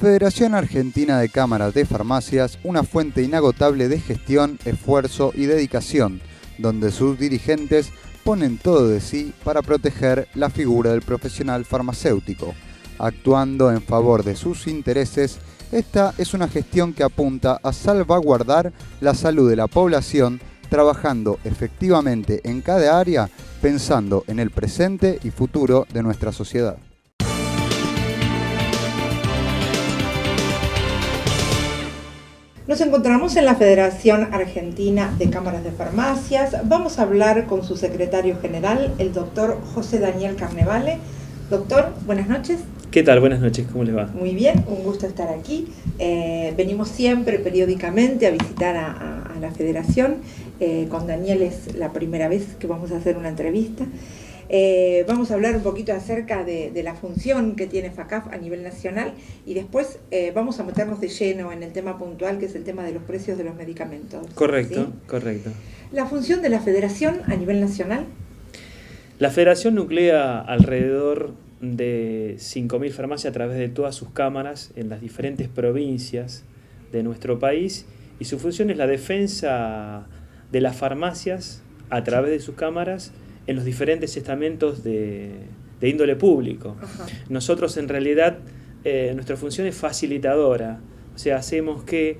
Federación Argentina de Cámaras de Farmacias, una fuente inagotable de gestión, esfuerzo y dedicación, donde sus dirigentes ponen todo de sí para proteger la figura del profesional farmacéutico, actuando en favor de sus intereses. Esta es una gestión que apunta a salvaguardar la salud de la población, trabajando efectivamente en cada área, pensando en el presente y futuro de nuestra sociedad. Nos encontramos en la Federación Argentina de Cámaras de Farmacias. Vamos a hablar con su secretario general, el doctor José Daniel Carnevale. Doctor, buenas noches. ¿Qué tal? Buenas noches, ¿cómo les va? Muy bien, un gusto estar aquí. Venimos siempre, periódicamente, a visitar a la Federación. Con Daniel es la primera vez que vamos a hacer una entrevista. Vamos a hablar un poquito acerca de la función que tiene FACAF a nivel nacional y después vamos a meternos de lleno en el tema puntual, que es el tema de los precios de los medicamentos. Correcto, ¿sí? Correcto. La función de la Federación a nivel nacional. La Federación nuclea alrededor de 5.000 farmacias a través de todas sus cámaras en las diferentes provincias de nuestro país, y su función es la defensa de las farmacias a través de sus cámaras en los diferentes estamentos de índole público. Ajá. Nosotros en realidad, nuestra función es facilitadora, o sea, hacemos que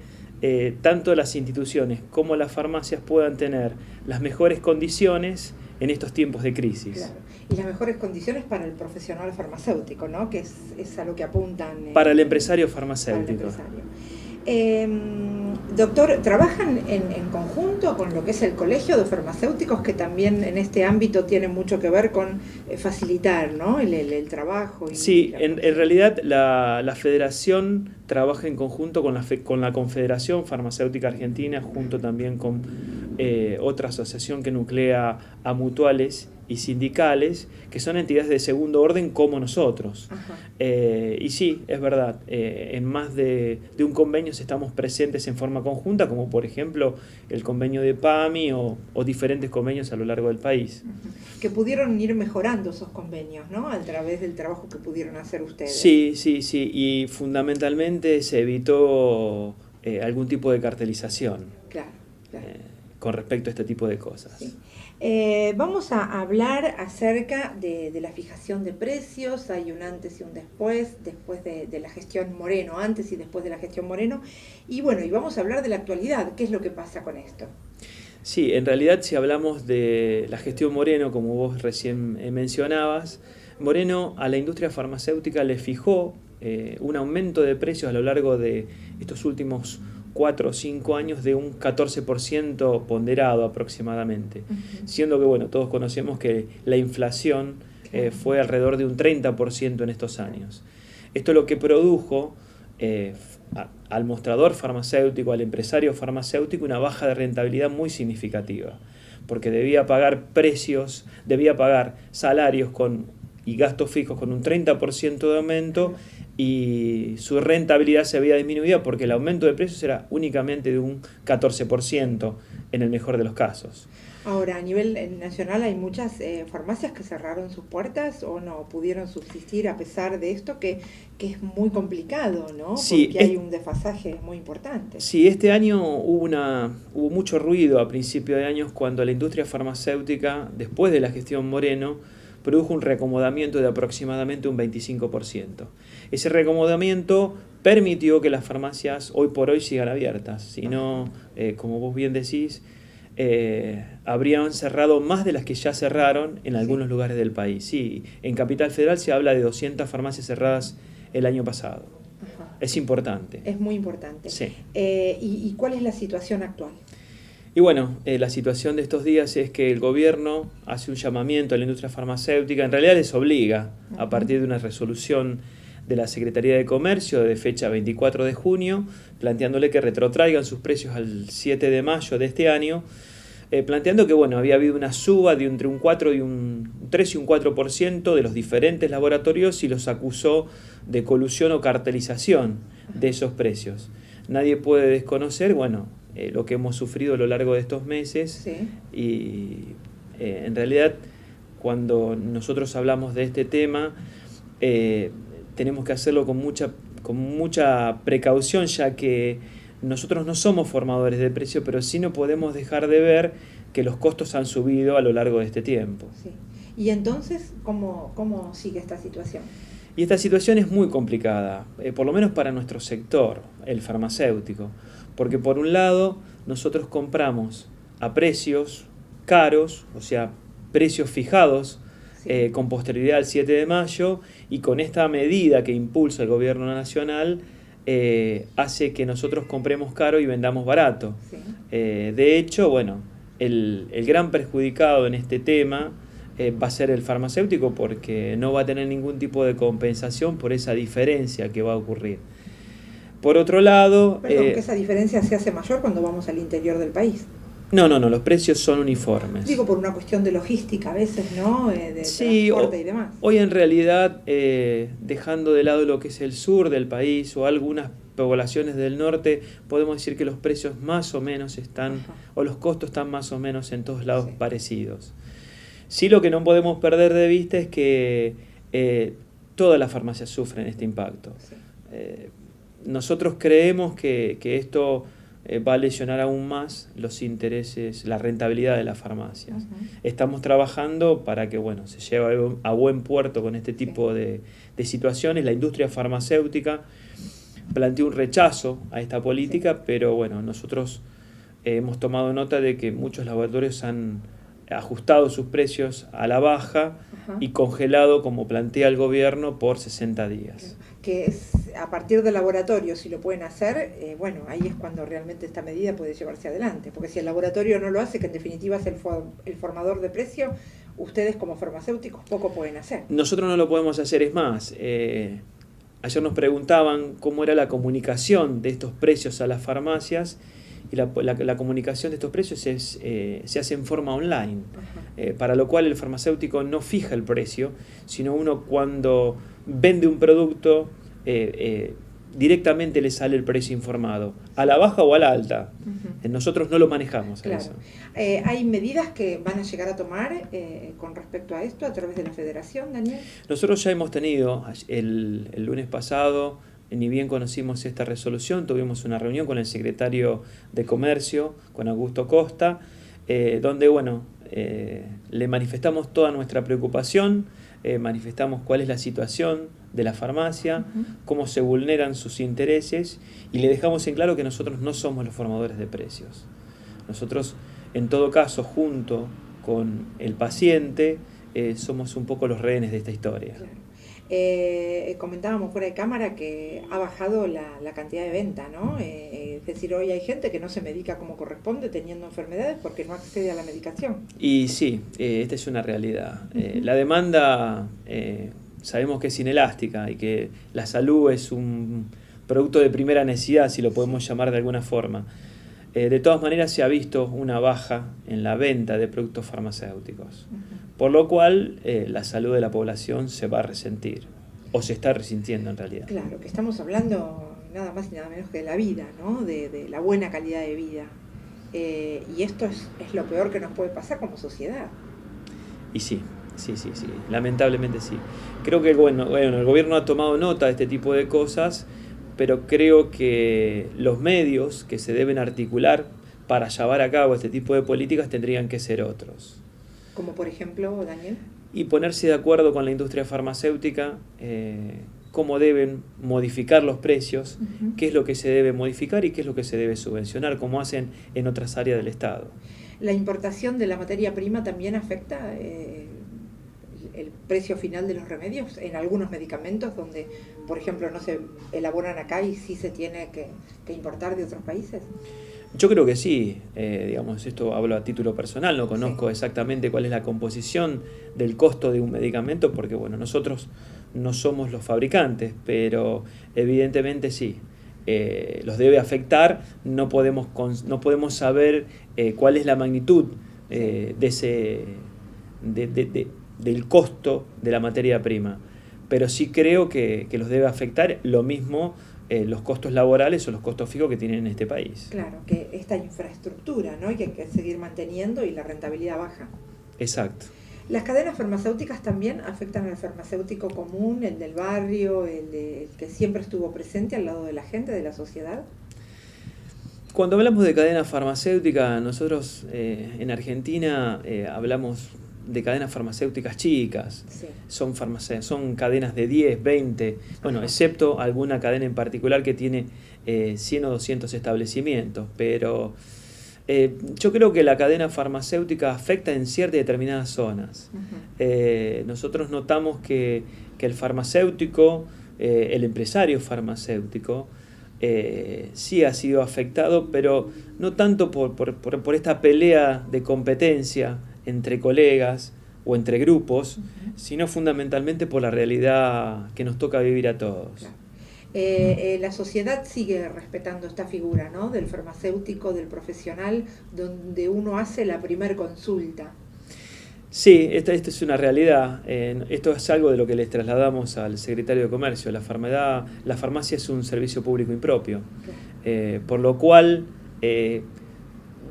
tanto las instituciones como las farmacias puedan tener las mejores condiciones en estos tiempos de crisis. Claro. Y las mejores condiciones para el profesional farmacéutico, ¿no? Que es a lo que apuntan. Para el empresario farmacéutico. Doctor, ¿trabajan en conjunto con lo que es el Colegio de Farmacéuticos, que también en este ámbito tiene mucho que ver con facilitar, ¿no? el trabajo? Sí, en realidad la Federación trabaja en conjunto con la Confederación Farmacéutica Argentina, junto también con otra asociación que nuclea a mutuales y sindicales, que son entidades de segundo orden como nosotros. Y sí, es verdad, en más de un convenio estamos presentes en forma conjunta, como por ejemplo el convenio de PAMI o diferentes convenios a lo largo del país. Que pudieron ir mejorando esos convenios, ¿no? A través del trabajo que pudieron hacer ustedes. Sí, y fundamentalmente se evitó algún tipo de cartelización. Claro. Con respecto a este tipo de cosas. Sí. Vamos a hablar acerca de la fijación de precios. Hay un antes y un después de la gestión Moreno, antes y después de la gestión Moreno. Y bueno, y vamos a hablar de la actualidad. ¿Qué es lo que pasa con esto? Sí, en realidad si hablamos de la gestión Moreno, como vos recién mencionabas, Moreno a la industria farmacéutica le fijó un aumento de precios a lo largo de estos últimos 4 o 5 años de un 14% ponderado aproximadamente, siendo que bueno, todos conocemos que la inflación fue alrededor de un 30% en estos años. Esto lo que produjo al mostrador farmacéutico, al empresario farmacéutico, una baja de rentabilidad muy significativa, porque debía pagar salarios y gastos fijos con un 30% de aumento, y su rentabilidad se había disminuido porque el aumento de precios era únicamente de un 14% en el mejor de los casos. Ahora, a nivel nacional hay muchas farmacias que cerraron sus puertas o no pudieron subsistir a pesar de esto, que es muy complicado, ¿no? Sí, porque hay un desfasaje muy importante. Sí, este año hubo mucho ruido a principios de años cuando la industria farmacéutica, después de la gestión Moreno, produjo un reacomodamiento de aproximadamente un 25%. Ese reacomodamiento permitió que las farmacias hoy por hoy sigan abiertas. Si no, como vos bien decís, habrían cerrado más de las que ya cerraron en algunos lugares del país. Sí, en Capital Federal se habla de 200 farmacias cerradas el año pasado. Es importante. Es muy importante. Sí. ¿Y cuál es la situación actual? Y bueno, la situación de estos días es que el gobierno hace un llamamiento a la industria farmacéutica, en realidad les obliga, a partir de una resolución de la Secretaría de Comercio de fecha 24 de junio, planteándole que retrotraigan sus precios al 7 de mayo de este año, planteando que bueno, había habido una suba de entre un 3 y un 4% de los diferentes laboratorios, y los acusó de colusión o cartelización de esos precios. Nadie puede desconocer, bueno, lo que hemos sufrido a lo largo de estos meses. Sí. Y en realidad cuando nosotros hablamos de este tema tenemos que hacerlo con mucha con mucha precaución, ya que nosotros no somos formadores de precio, pero sí no podemos dejar de ver que los costos han subido a lo largo de este tiempo. Sí. Y entonces, ¿cómo sigue esta situación? Y esta situación es muy complicada, por lo menos para nuestro sector, el farmacéutico, porque por un lado nosotros compramos a precios caros, o sea, precios fijados, sí, con posterioridad al 7 de mayo, y con esta medida que impulsa el gobierno nacional, hace que nosotros compremos caro y vendamos barato. Sí. De hecho, bueno, el gran perjudicado en este tema va a ser el farmacéutico, porque no va a tener ningún tipo de compensación por esa diferencia que va a ocurrir. Por otro lado... Perdón, que esa diferencia se hace mayor cuando vamos al interior del país. No, los precios son uniformes. Digo, por una cuestión de logística a veces, ¿no? De sí, transporte y demás. Hoy en realidad, dejando de lado lo que es el sur del país o algunas poblaciones del norte, podemos decir que los precios más o menos están, ajá, o los costos están más o menos en todos lados, sí, parecidos. Sí, lo que no podemos perder de vista es que todas las farmacias sufren este impacto. Sí. Nosotros creemos que esto va a lesionar aún más los intereses, la rentabilidad de las farmacias. Uh-huh. Estamos trabajando para que, bueno, se lleve a buen puerto con este tipo, sí, de situaciones. La industria farmacéutica planteó un rechazo a esta política, sí, pero bueno, nosotros hemos tomado nota de que muchos laboratorios han ajustado sus precios a la baja, ajá, y congelado, como plantea el gobierno, por 60 días. Que es a partir del laboratorio, si lo pueden hacer, bueno, ahí es cuando realmente esta medida puede llevarse adelante, porque si el laboratorio no lo hace, que en definitiva es el formador de precio, ustedes como farmacéuticos poco pueden hacer. Nosotros no lo podemos hacer, es más, ayer nos preguntaban cómo era la comunicación de estos precios a las farmacias, y la comunicación de estos precios se hace en forma online, para lo cual el farmacéutico no fija el precio, sino uno cuando vende un producto directamente le sale el precio informado, a la baja o a la alta. Uh-huh. Nosotros no lo manejamos. Claro. Eso. ¿Hay medidas que van a llegar a tomar con respecto a esto a través de la Federación, Daniel? Nosotros ya hemos tenido el lunes pasado, ni bien conocimos esta resolución, tuvimos una reunión con el secretario de Comercio, con Augusto Costa, donde, bueno, le manifestamos toda nuestra preocupación, manifestamos cuál es la situación de la farmacia, uh-huh, cómo se vulneran sus intereses, y le dejamos en claro que nosotros no somos los formadores de precios. Nosotros, en todo caso, junto con el paciente, somos un poco los rehenes de esta historia. Claro. Comentábamos fuera de cámara que ha bajado la cantidad de venta, ¿no? Es decir, hoy hay gente que no se medica como corresponde teniendo enfermedades porque no accede a la medicación. Y sí, esta es una realidad. La demanda sabemos que es inelástica y que la salud es un producto de primera necesidad, si lo podemos llamar de alguna forma. De todas maneras se ha visto una baja en la venta de productos farmacéuticos, por lo cual la salud de la población se va a resentir, o se está resintiendo en realidad. Claro, que estamos hablando nada más y nada menos que de la vida, ¿no? De la buena calidad de vida. Y esto es lo peor que nos puede pasar como sociedad. Y sí, lamentablemente sí. Creo que el gobierno ha tomado nota de este tipo de cosas, pero creo que los medios que se deben articular para llevar a cabo este tipo de políticas tendrían que ser otros. Como por ejemplo, Daniel. Y ponerse de acuerdo con la industria farmacéutica, cómo deben modificar los precios, uh-huh, qué es lo que se debe modificar y qué es lo que se debe subvencionar, como hacen en otras áreas del Estado. ¿La importación de la materia prima también afecta el precio final de los remedios en algunos medicamentos donde, por ejemplo, no se elaboran acá y sí se tiene que importar de otros países? Yo creo que sí, digamos, esto hablo a título personal, no conozco, sí, exactamente cuál es la composición del costo de un medicamento, porque bueno, nosotros no somos los fabricantes, pero evidentemente sí, los debe afectar, no podemos saber cuál es la magnitud del costo de la materia prima, pero sí creo que los debe afectar lo mismo los costos laborales o los costos fijos que tienen en este país. Claro, que esta infraestructura, ¿no? Y que hay que seguir manteniendo y la rentabilidad baja. Exacto. ¿Las cadenas farmacéuticas también afectan al farmacéutico común, el del barrio, el que siempre estuvo presente al lado de la gente, de la sociedad? Cuando hablamos de cadena farmacéutica, nosotros en Argentina hablamos de cadenas farmacéuticas chicas. Sí. Son cadenas de 10, 20, bueno, excepto alguna cadena en particular que tiene 100 o 200 establecimientos, pero yo creo que la cadena farmacéutica afecta en ciertas determinadas zonas. Nosotros notamos que el farmacéutico, el empresario farmacéutico, sí ha sido afectado, pero no tanto por esta pelea de competencia entre colegas o entre grupos, sino fundamentalmente por la realidad que nos toca vivir a todos. Claro. La sociedad sigue respetando esta figura, ¿no?, del farmacéutico, del profesional, donde uno hace la primer consulta. Sí, esto es una realidad. Esto es algo de lo que les trasladamos al secretario de Comercio. La farmacia es un servicio público impropio, por lo cual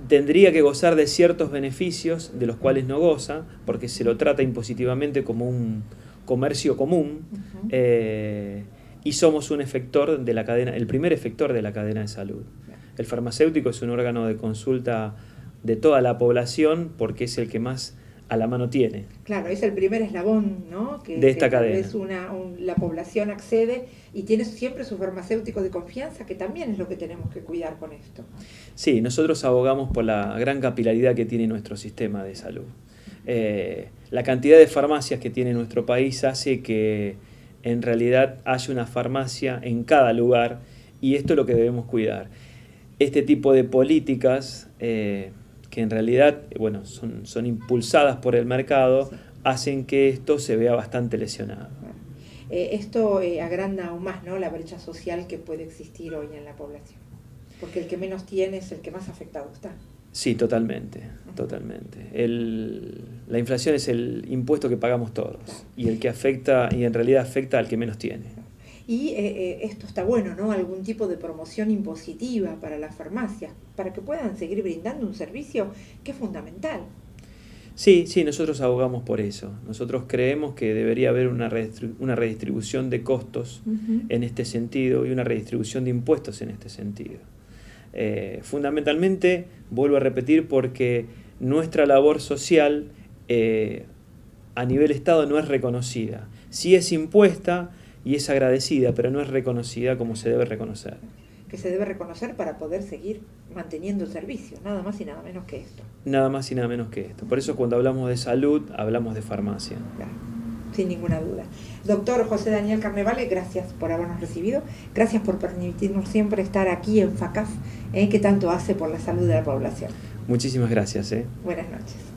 tendría que gozar de ciertos beneficios de los cuales no goza, porque se lo trata impositivamente como un comercio común, y somos un efector de la cadena, el primer efector de la cadena de salud. El farmacéutico es un órgano de consulta de toda la población porque es el que más a la mano tiene. Claro, es el primer eslabón, ¿no?, de esta cadena. La población accede y tiene siempre su farmacéutico de confianza, que también es lo que tenemos que cuidar con esto. Sí, nosotros abogamos por la gran capilaridad que tiene nuestro sistema de salud. La cantidad de farmacias que tiene nuestro país hace que en realidad haya una farmacia en cada lugar, y esto es lo que debemos cuidar. Este tipo de políticas que en realidad son impulsadas por el mercado, sí, hacen que esto se vea bastante lesionado. Esto agranda aún más, ¿no?, la brecha social que puede existir hoy en la población, porque el que menos tiene es el que más afectado está. Sí, totalmente. La inflación es el impuesto que pagamos todos, y el que afecta, y en realidad afecta al que menos tiene. Y esto está bueno, ¿no?, algún tipo de promoción impositiva para las farmacias, para que puedan seguir brindando un servicio que es fundamental. Sí, nosotros abogamos por eso. Nosotros creemos que debería haber una redistribución de costos en este sentido y una redistribución de impuestos en este sentido. Fundamentalmente, vuelvo a repetir, porque nuestra labor social a nivel Estado no es reconocida. Sí es impuesta y es agradecida, pero no es reconocida como se debe reconocer. Que se debe reconocer para poder seguir manteniendo el servicio, nada más y nada menos que esto. Nada más y nada menos que esto. Por eso cuando hablamos de salud, hablamos de farmacia. Claro, sin ninguna duda. Doctor José Daniel Carnevale, gracias por habernos recibido, gracias por permitirnos siempre estar aquí en FACAF, que tanto hace por la salud de la población. Muchísimas gracias. Buenas noches.